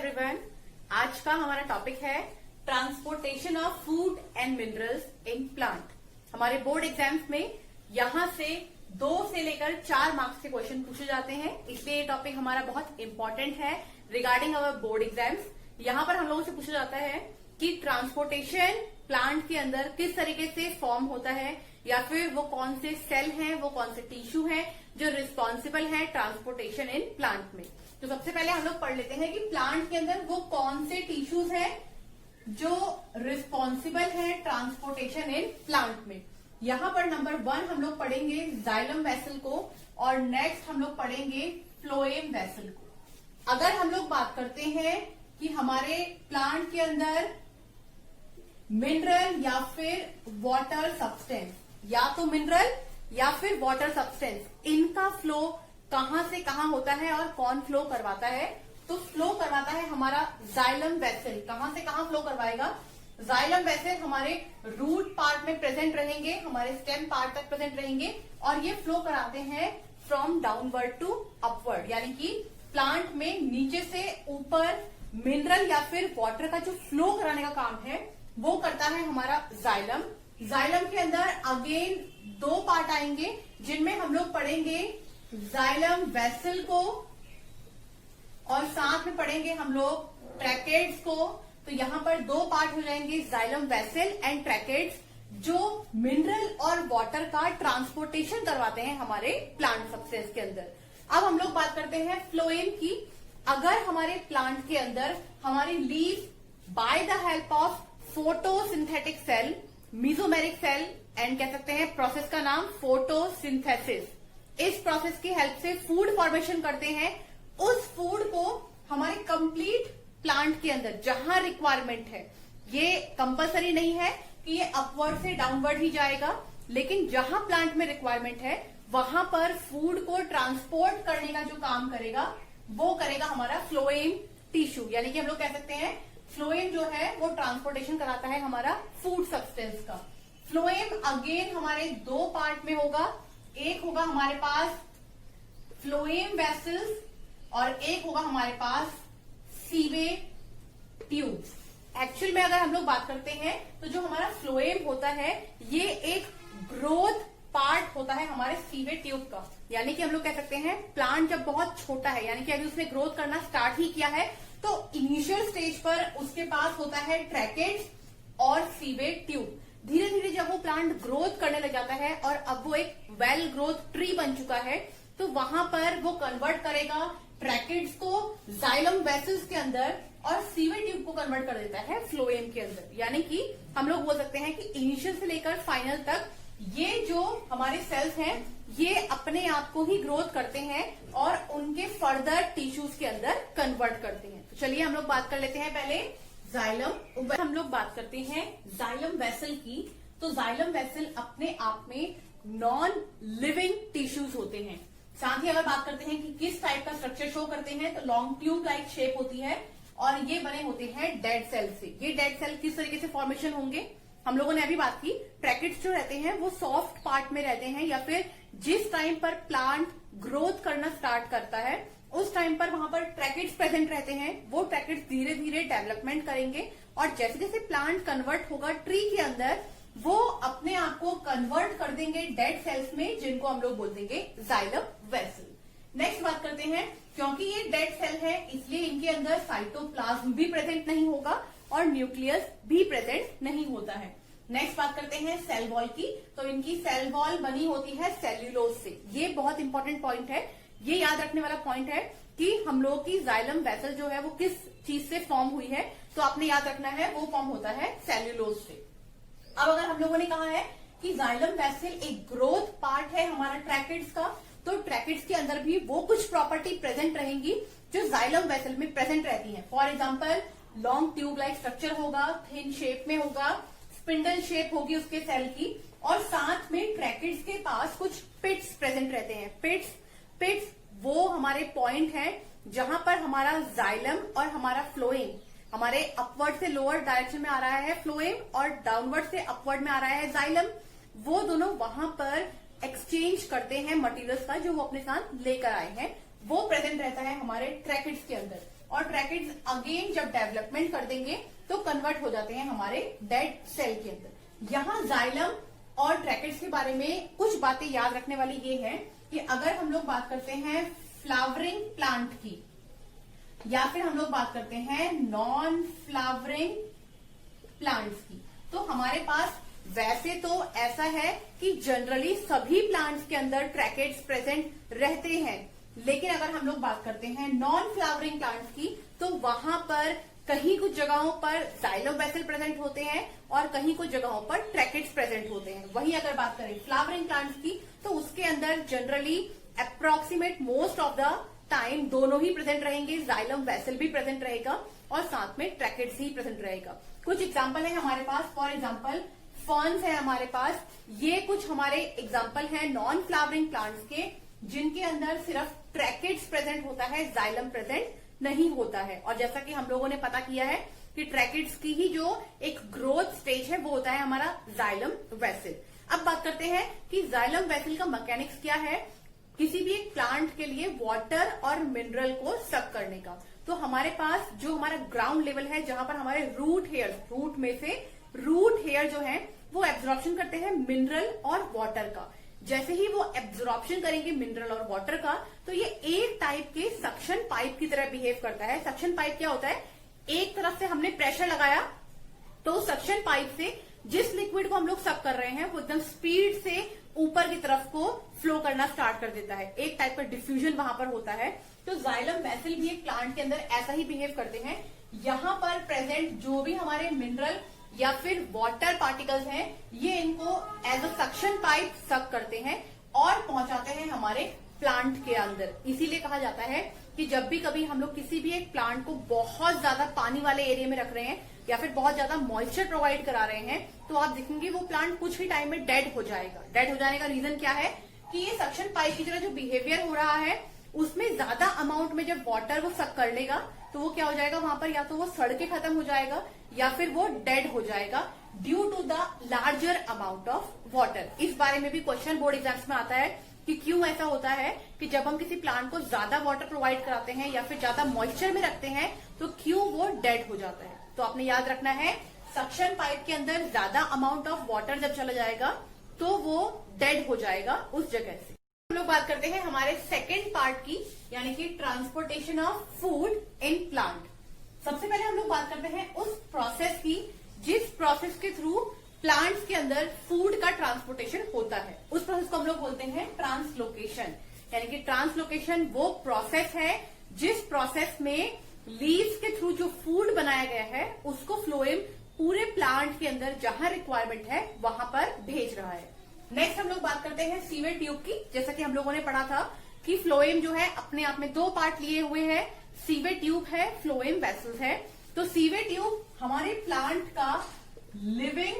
Everyone. आज का हमारा टॉपिक है transportation of food and minerals in plant. हमारे बोर्ड एग्जाम्स में यहां से 2 से लेकर 4 मार्क्स के क्वेश्चन पूछे जाते हैं, इसलिए ये टॉपिक हमारा बहुत इंपॉर्टेंट है रिगार्डिंग अवर बोर्ड एग्जाम्स। यहाँ पर हम लोगों से पूछा जाता है कि ट्रांसपोर्टेशन प्लांट के अंदर किस तरीके से फॉर्म होता है, या फिर वो कौन से सेल हैं, वो कौन से टिश्यू हैं जो रिस्पॉन्सिबल है ट्रांसपोर्टेशन इन प्लांट में। तो सबसे पहले हम लोग पढ़ लेते हैं कि प्लांट के अंदर वो कौन से टिश्यूज हैं जो रिस्पॉन्सिबल है ट्रांसपोर्टेशन इन प्लांट में। यहाँ पर नंबर 1 हम लोग पढ़ेंगे जाइलम वेसल को, और नेक्स्ट हम लोग पढ़ेंगे फ्लोएम वेसल को। अगर हम लोग बात करते हैं कि हमारे प्लांट के अंदर मिनरल या फिर वाटर सब्सटेंस, या तो मिनरल या फिर वाटर सब्सटेंस, इनका फ्लो कहां से कहां होता है और कौन फ्लो करवाता है, तो फ्लो करवाता है हमारा जाइलम वेसल। कहां से कहां फ्लो करवाएगा? जाइलम वेसल हमारे रूट पार्ट में प्रेजेंट रहेंगे, हमारे स्टेम पार्ट तक प्रेजेंट रहेंगे, और ये फ्लो कराते हैं फ्रॉम डाउनवर्ड टू अपवर्ड, यानी कि प्लांट में नीचे से ऊपर मिनरल या फिर वाटर का जो फ्लो कराने का काम है वो करता है हमारा जाइलम। जाइलम के अंदर अगेन 2 पार्ट आएंगे, जिनमें हम लोग पढ़ेंगे जाइलम वेसल को और साथ में पढ़ेंगे हम लोग ट्रैकेट्स को। तो यहाँ पर 2 पार्ट हो जाएंगे, जाइलम वेसल एंड ट्रैकेट्स, जो मिनरल और वाटर का ट्रांसपोर्टेशन करवाते हैं हमारे प्लांट सब्सटेंस के अंदर। अब हम लोग बात करते हैं फ्लोएम की। अगर हमारे प्लांट के अंदर हमारी leave by the help of photosynthetic cell, mesomeric cell, and कह सकते हैं प्रोसेस का नाम फोटोसिंथेसिस, इस प्रोसेस की हेल्प से फूड फॉर्मेशन करते हैं, उस फूड को हमारे कंप्लीट प्लांट के अंदर जहां रिक्वायरमेंट है, ये कंपलसरी नहीं है कि ये अपवर्ड से डाउनवर्ड ही जाएगा, लेकिन जहां प्लांट में रिक्वायरमेंट है वहां पर फूड को ट्रांसपोर्ट करने का जो काम करेगा वो करेगा हमारा फ्लोएम टिश्यू। यानी कि हम लोग कह सकते हैं फ्लोएम जो है वो ट्रांसपोर्टेशन कराता है हमारा फूड सब्सटेंस का। फ्लोएम अगेन हमारे 2 पार्ट में होगा, एक होगा हमारे पास फ्लोएम वेसल्स और एक होगा हमारे पास सीवे ट्यूब्स। एक्चुअल में अगर हम लोग बात करते हैं तो जो हमारा फ्लोएम होता है ये एक ग्रोथ पार्ट होता है हमारे सीवे ट्यूब का। यानी कि हम लोग कह सकते हैं प्लांट जब बहुत छोटा है, यानी कि अभी उसने ग्रोथ करना स्टार्ट ही किया है, तो इनिशियल स्टेज पर उसके पास होता है ट्रैकेट्स और सीवे ट्यूब। धीरे धीरे जब वो प्लांट ग्रोथ करने लग जाता है और अब वो एक वेल ग्रोथ ट्री बन चुका है, तो वहां पर वो कन्वर्ट करेगा ट्रैकेट्स को जाइलम वेसल्स के अंदर और सीवे ट्यूब को कन्वर्ट कर देता है फ्लोएम के अंदर। यानी कि हम लोग बोल सकते हैं कि इनिशियल से लेकर फाइनल तक ये जो हमारे सेल्स हैं ये अपने आप को ही ग्रोथ करते हैं और उनके फर्दर टिश्यूज के अंदर कन्वर्ट करते हैं। तो चलिए हम लोग बात कर लेते हैं पहले जाइलम। हम लोग बात करते हैं जाइलम वेसल की। तो जाइलम वेसल अपने आप में नॉन लिविंग टिश्यूज होते हैं। साथ ही अगर बात करते हैं कि किस टाइप का स्ट्रक्चर शो करते हैं, तो लॉन्ग ट्यूब लाइक शेप होती है और ये बने होते हैं डेड सेल से। ये डेड सेल किस तरीके से फॉर्मेशन होंगे हम लोगों ने अभी बात की। ट्रैकेट्स जो रहते हैं वो सॉफ्ट पार्ट में रहते हैं, या फिर जिस टाइम पर प्लांट ग्रोथ करना स्टार्ट करता है उस टाइम पर वहां पर ट्रैकेट्स प्रेजेंट रहते हैं। वो ट्रैकेट्स धीरे धीरे डेवलपमेंट करेंगे और जैसे जैसे प्लांट कन्वर्ट होगा ट्री के अंदर, वो अपने आप को कन्वर्ट कर देंगे डेड सेल्स में, जिनको हम लोग बोल देंगे जाइलम वेसल। नेक्स्ट बात करते हैं, क्योंकि ये डेड सेल है इसलिए इनके अंदर साइटोप्लाज्म भी प्रेजेंट नहीं होगा और न्यूक्लियस भी प्रेजेंट नहीं होता है। नेक्स्ट बात करते हैं सेल वॉल की। तो इनकी सेल वॉल बनी होती है सेल्यूलोज से। ये बहुत इंपॉर्टेंट पॉइंट है, ये याद रखने वाला पॉइंट है कि हम लोगों की जाइलम वेसल जो है वो किस चीज से फॉर्म हुई है, तो आपने याद रखना है वो फॉर्म होता है सेल्यूलोज से। अब अगर हम लोगों ने कहा है कि जाइलम वेसल एक ग्रोथ पार्ट है हमारा ट्रैकेट्स का, तो ट्रैकेट्स के अंदर भी वो कुछ प्रॉपर्टी प्रेजेंट रहेंगी जो जाइलम वेसल में प्रेजेंट रहती है। For example long tube like structure होगा, थिन शेप में होगा, स्पिंडल शेप होगी उसके सेल की, और साथ में ट्रैकेट्स के पास कुछ पिट्स प्रेजेंट रहते हैं। पिट्स वो हमारे पॉइंट हैं जहां पर हमारा जाइलम और हमारा फ्लोएम, हमारे अपवर्ड से लोअर डायरेक्शन में आ रहा है फ्लोएम और डाउनवर्ड से अपवर्ड में आ रहा है जाइलम, वो दोनों वहां पर एक्सचेंज करते हैं मटेरियल्स का जो वो अपने साथ लेकर आए हैं, वो प्रेजेंट रहता है हमारे ट्रैकेट्स के अंदर। और ट्रैकेड्स अगेन जब डेवलपमेंट कर देंगे तो कन्वर्ट हो जाते हैं हमारे डेड सेल के अंदर। यहाँ जाइलम और ट्रैकेड्स के बारे में कुछ बातें याद रखने वाली ये है कि अगर हम लोग बात करते हैं फ्लावरिंग प्लांट की या फिर हम लोग बात करते हैं नॉन फ्लावरिंग प्लांट्स की, तो हमारे पास वैसे तो ऐसा है कि जनरली सभी प्लांट्स के अंदर ट्रैकेड्स प्रेजेंट रहते हैं, लेकिन अगर हम लोग बात करते हैं नॉन फ्लावरिंग प्लांट्स की तो वहां पर कहीं कुछ जगहों पर जाइलम वेसल प्रेजेंट होते हैं और कहीं कुछ जगहों पर ट्रैकेड्स प्रेजेंट होते हैं। वहीं अगर बात करें फ्लावरिंग प्लांट्स की तो उसके अंदर generally approximate most of the time दोनों ही प्रेजेंट रहेंगे, जाइलम वेसल भी प्रेजेंट रहेगा और साथ में ट्रैकेड्स ही प्रेजेंट रहेगा। कुछ एग्जाम्पल है हमारे पास, फॉर एग्जाम्पल फर्न्स है हमारे पास। ये कुछ हमारे एग्जाम्पल है नॉन फ्लावरिंग प्लांट्स के जिनके अंदर सिर्फ ट्रैकेड्स प्रेजेंट होता है, जाइलम प्रेजेंट नहीं होता है। और जैसा कि हम लोगों ने पता किया है कि ट्रैकेड्स की ही जो एक ग्रोथ स्टेज है वो होता है हमारा जाइलम वेसल। अब बात करते हैं कि जाइलम वेसल का मैकेनिक्स क्या है किसी भी एक प्लांट के लिए वाटर और मिनरल को सक करने का। तो हमारे पास जो हमारा ग्राउंड लेवल है जहां पर हमारे रूट में से रूट हेयर जो है वो एब्जॉर्प्शन करते हैं मिनरल और वाटर का। जैसे ही वो एब्जॉर्प्शन करेंगे मिनरल और वाटर का तो ये एक टाइप के सक्शन पाइप की तरह बिहेव करता है। सक्शन पाइप क्या होता है, एक तरफ से हमने प्रेशर लगाया तो सक्शन पाइप से जिस लिक्विड को हम लोग सक कर रहे हैं वो एकदम स्पीड से ऊपर की तरफ को फ्लो करना स्टार्ट कर देता है, एक टाइप का डिफ्यूजन वहां पर होता है। तो जाइलम वेसल भी एक प्लांट के अंदर ऐसा ही बिहेव करते हैं। यहाँ पर प्रेजेंट जो भी हमारे मिनरल या फिर वाटर पार्टिकल्स हैं ये इनको एज अ सक्शन पाइप सक करते हैं और पहुंचाते हैं हमारे प्लांट के अंदर। इसीलिए कहा जाता है कि जब भी कभी हम लोग किसी भी एक प्लांट को बहुत ज्यादा पानी वाले एरिया में रख रहे हैं या फिर बहुत ज्यादा मॉइस्चर प्रोवाइड करा रहे हैं तो आप देखेंगे वो प्लांट कुछ ही टाइम में डेड हो जाएगा। डेड हो जाने का रीजन क्या है कि ये सक्शन पाइप की तरह जो बिहेवियर हो रहा है उसमें ज्यादा अमाउंट में जब वाटर वो सक कर लेगा तो वो क्या हो जाएगा वहां पर, या तो वो सड़ के खत्म हो जाएगा या फिर वो डेड हो जाएगा due to the larger amount of water. इस बारे में भी क्वेश्चन बोर्ड एग्जाम्स में आता है कि क्यों ऐसा होता है कि जब हम किसी प्लांट को ज्यादा वाटर प्रोवाइड कराते हैं या फिर ज्यादा मॉइस्चर में रखते हैं तो क्यों वो डेड हो जाता है। तो आपने याद रखना है सक्शन पाइप के अंदर ज्यादा अमाउंट ऑफ वाटर जब चला जाएगा तो वो डेड हो जाएगा उस जगह से। हम लोग बात करते हैं हमारे सेकेंड पार्ट की, यानी कि transportation of food in plant. सबसे पहले हम लोग बात करते हैं उस प्रोसेस की जिस प्रोसेस के थ्रू प्लांट्स के अंदर फूड का ट्रांसपोर्टेशन होता है। उस प्रोसेस को हम लोग बोलते हैं ट्रांसलोकेशन। यानी कि ट्रांसलोकेशन वो प्रोसेस है जिस प्रोसेस में लीव्स के थ्रू जो फूड बनाया गया है उसको फ्लोएम पूरे प्लांट के अंदर जहां रिक्वायरमेंट है वहां पर भेज रहा है। नेक्स्ट हम लोग बात करते हैं सीवेज ट्यूब की। जैसा कि हम लोगों ने पढ़ा था कि फ्लोएम जो है अपने आप में दो पार्ट लिए हुए हैं, सीवेज ट्यूब है, फ्लोएम वेसल्स है। तो सीवेज ट्यूब हमारे प्लांट का लिविंग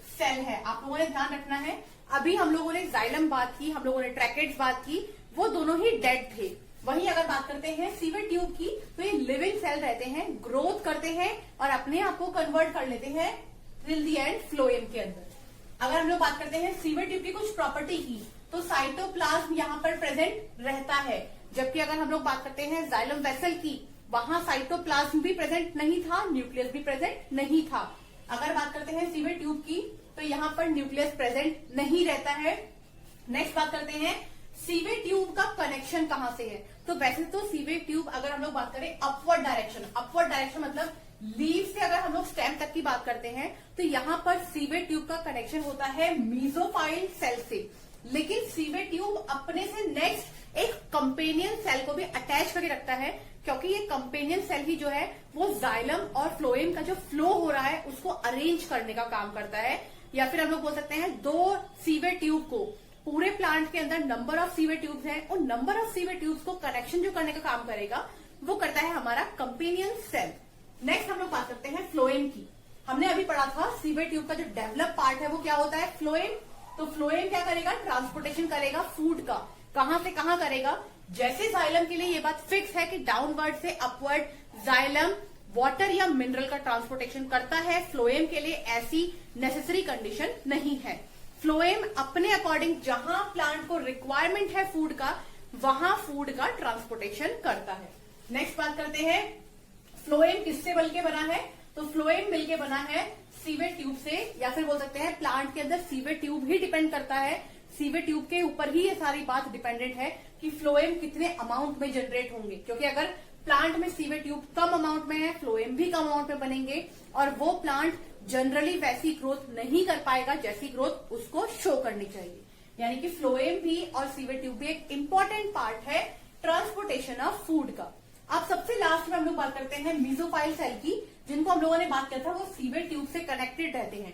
सेल है, आप लोगों ने ध्यान रखना है। अभी हम लोगों ने जाइलम बात की, हम लोगों ने ट्रैकेड्स बात की, वो दोनों ही डेड थे। वहीं अगर बात करते हैं सीवेज ट्यूब की तो ये लिविंग सेल रहते हैं, ग्रोथ करते हैं और अपने आप को कन्वर्ट कर लेते हैं टिल द एंड फ्लोएम के अंदर। अगर हम लोग बात करते हैं सीवेज ट्यूब की कुछ प्रॉपर्टी की तो साइटोप्लाज्म यहाँ पर प्रेजेंट रहता है, जबकि अगर हम लोग बात करते हैं जाइलम वेसल की वहां साइटोप्लाज्म भी प्रेजेंट नहीं था, न्यूक्लियस भी प्रेजेंट नहीं था। अगर बात करते हैं सीवेज ट्यूब की तो यहाँ पर न्यूक्लियस प्रेजेंट नहीं रहता है। नेक्स्ट बात करते हैं सीवेज ट्यूब का कनेक्शन कहां से है। तो वैसे तो सीवेज ट्यूब अगर हम लोग बात करें अपवर्ड डायरेक्शन मतलब लीव से अगर हम लोग स्टेम तक की बात करते हैं तो यहाँ पर सीवेज ट्यूब का कनेक्शन होता है मीजोफाइल सेल से। लेकिन सीवेज ट्यूब अपने से नेक्स्ट एक कंपेनियन सेल को भी अटैच करके रखता है, क्योंकि ये कंपेनियन सेल ही जो है वो जाइलम और फ्लोएम का जो फ्लो हो रहा है उसको अरेंज करने का काम करता है। या फिर हम लोग बोल सकते हैं दो सीवेज ट्यूब को, पूरे प्लांट के अंदर नंबर ऑफ सीवेज ट्यूब्स हैं, उन नंबर ऑफ सीवेज ट्यूब्स को कनेक्शन जो करने का काम करेगा वो करता है हमारा कंपेनियन सेल। नेक्स्ट हम लोग बात करते हैं फ्लोएम की। हमने अभी पढ़ा था सीवेज ट्यूब का जो डेवलप पार्ट है वो क्या होता है, फ्लोएम। तो फ्लोएम क्या करेगा, ट्रांसपोर्टेशन करेगा फूड का। कहां से कहां करेगा, जैसे जाइलम के लिए ये बात फिक्स है कि डाउनवर्ड से अपवर्ड जाइलम वाटर या मिनरल का ट्रांसपोर्टेशन करता है, फ्लोएम के लिए ऐसी नेसेसरी कंडीशन नहीं है। फ्लोएम अपने अकॉर्डिंग जहां प्लांट को रिक्वायरमेंट है फूड का वहां फूड का ट्रांसपोर्टेशन करता है। नेक्स्ट बात करते हैं फ्लोएम किससे मिलके बना है? तो फ्लोएम मिलके बना है सीवेट ट्यूब से, या फिर बोल सकते हैं प्लांट के अंदर सीवेट ट्यूब ही डिपेंड करता है। सीवेट ट्यूब के ऊपर ही ये सारी बात डिपेंडेंट है कि फ्लोएम कितने अमाउंट में जनरेट होंगे, क्योंकि अगर प्लांट में सीवेट ट्यूब कम अमाउंट में है, फ्लोएम भी कम अमाउंट में बनेंगे और वो प्लांट जनरली वैसी ग्रोथ नहीं कर पाएगा जैसी ग्रोथ उसको शो करनी चाहिए। यानी कि फ्लोएम भी और सीवेट ट्यूब भी एक इंपॉर्टेंट पार्ट है ट्रांसपोर्टेशन ऑफ फूड का। अब सबसे लास्ट में हम लोग बात करते हैं मीजोफाइल सेल की, जिनको हम लोगों ने बात किया था वो सीवेट ट्यूब से कनेक्टेड रहते हैं।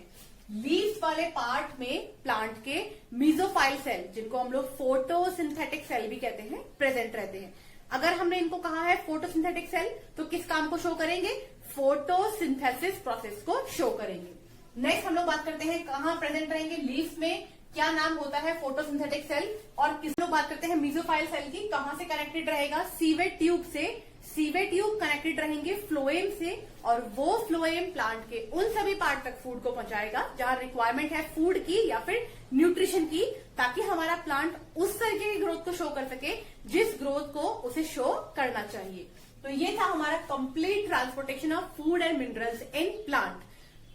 लीव्स वाले पार्ट में प्लांट के मीजोफाइल सेल, जिनको हम लोग फोटोसिंथेटिक सेल भी कहते हैं, प्रेजेंट रहते हैं। अगर हमने इनको कहा है फोटोसिंथेटिक सेल, तो किस काम को शो करेंगे? फोटोसिंथेसिस प्रोसेस को शो करेंगे। नेक्स्ट हम लोग बात करते हैं कहाँ प्रेजेंट रहेंगे लीव्स में, क्या नाम होता है फोटोसिंथेटिक सेल, और किस लोग बात करते हैं मीजोफाइल सेल की, कहां से कनेक्टेड रहेगा? सीवेट ट्यूब से। सीवेट ट्यूब कनेक्टेड रहेंगे फ्लोएम से, और वो फ्लोएम प्लांट के उन सभी पार्ट तक फूड को पहुंचाएगा जहां रिक्वायरमेंट है फूड की या फिर न्यूट्रिशन की, ताकि हमारा प्लांट उस तरीके की ग्रोथ को शो कर सके जिस ग्रोथ को उसे शो करना चाहिए। तो ये था हमारा complete transportation of food and minerals in plant.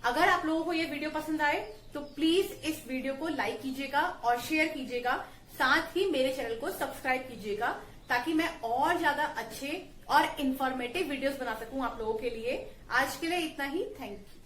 अगर आप लोगों को ये वीडियो पसंद आए तो प्लीज इस वीडियो को लाइक कीजिएगा और शेयर कीजिएगा, साथ ही मेरे चैनल को सब्सक्राइब कीजिएगा, ताकि मैं और ज्यादा अच्छे और इंफॉर्मेटिव वीडियोस बना सकूं आप लोगों के लिए। आज के लिए इतना ही, थैंक यू।